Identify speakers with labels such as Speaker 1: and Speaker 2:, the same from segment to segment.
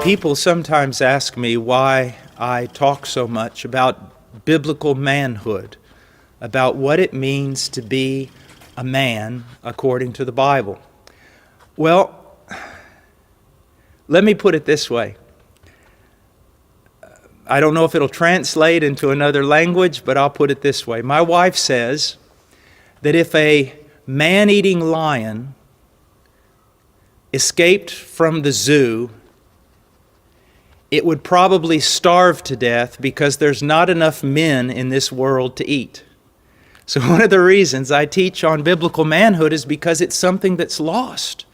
Speaker 1: People sometimes ask me why I talk so much about biblical manhood, about what it means to be a man according to the Bible. Well, let me put it this way. I don't know if it'll translate into another language, but I'll put it this way. My wife says that if a man-eating lion escaped from the zoo, it would probably starve to death because there's not enough men in this world to eat. So one of the reasons I teach on biblical manhood is because it's something that's lost.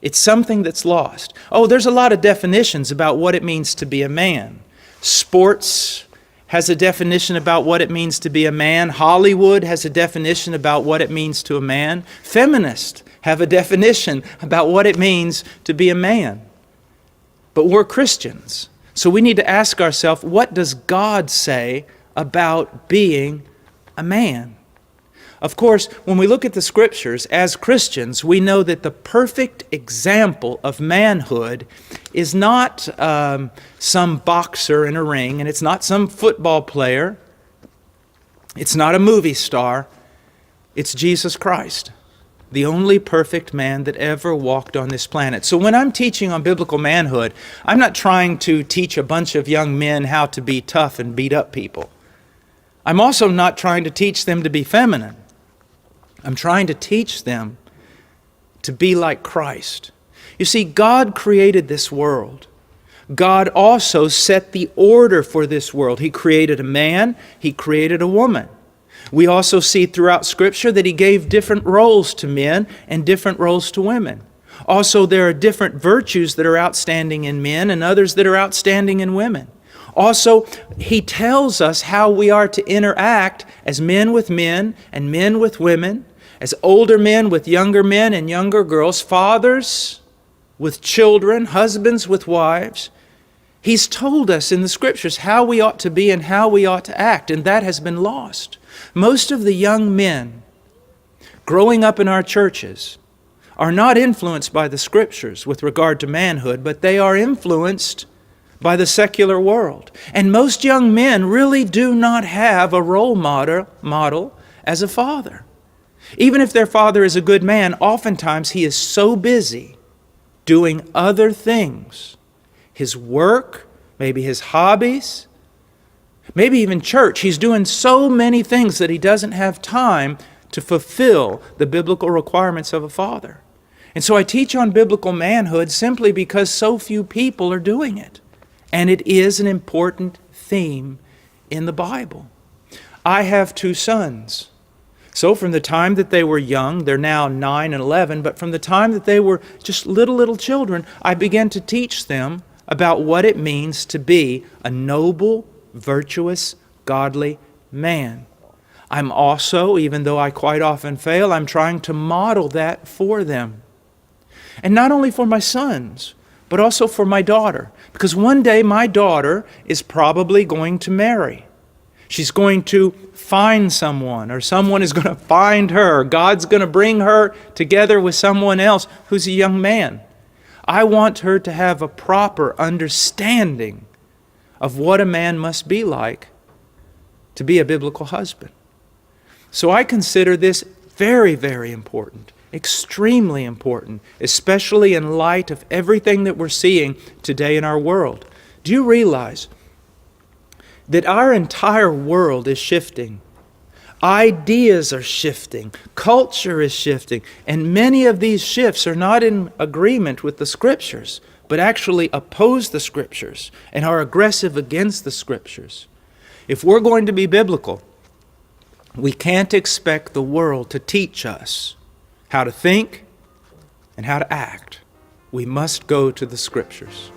Speaker 1: It's something that's lost. Oh, there's a lot of definitions about what it means to be a man. Sports has a definition about what it means to be a man. Hollywood has a definition about what it means to a man. Feminists have a definition about what it means to be a man. But we're Christians, so we need to ask ourselves, what does God say about being a man? Of course, when we look at the Scriptures, as Christians, we know that the perfect example of manhood is not some boxer in a ring, and it's not some football player. It's not a movie star. It's Jesus Christ, the only perfect man that ever walked on this planet. So when I'm teaching on biblical manhood, I'm not trying to teach a bunch of young men how to be tough and beat up people. I'm also not trying to teach them to be feminine. I'm trying to teach them to be like Christ. You see, God created this world. God also set the order for this world. He created a man, He created a woman. We also see throughout Scripture that He gave different roles to men and different roles to women. Also, there are different virtues that are outstanding in men and others that are outstanding in women. Also, He tells us how we are to interact as men with men and men with women, as older men with younger men and younger girls, fathers with children, husbands with wives. He's told us in the Scriptures how we ought to be and how we ought to act, and that has been lost. Most of the young men growing up in our churches are not influenced by the Scriptures with regard to manhood, but they are influenced by the secular world. And most young men really do not have a role model as a father. Even if their father is a good man, oftentimes he is so busy doing other things. His work, maybe his hobbies, maybe even church. He's doing so many things that he doesn't have time to fulfill the biblical requirements of a father. And so I teach on biblical manhood simply because so few people are doing it. And it is an important theme in the Bible. I have 2 sons. So from the time that they were young, they're now 9 and 11, but from the time that they were just little children, I began to teach them about what it means to be a noble, virtuous, godly man. I'm also, even though I quite often fail, I'm trying to model that for them. And not only for my sons, but also for my daughter. Because one day my daughter is probably going to marry. She's going to find someone, or someone is going to find her. God's going to bring her together with someone else who's a young man. I want her to have a proper understanding of what a man must be like to be a biblical husband. So I consider this very, very important, extremely important, especially in light of everything that we're seeing today in our world. Do you realize that our entire world is shifting? Ideas are shifting, culture is shifting, and many of these shifts are not in agreement with the Scriptures, but actually oppose the Scriptures and are aggressive against the Scriptures. If we're going to be biblical, we can't expect the world to teach us how to think and how to act. We must go to the Scriptures.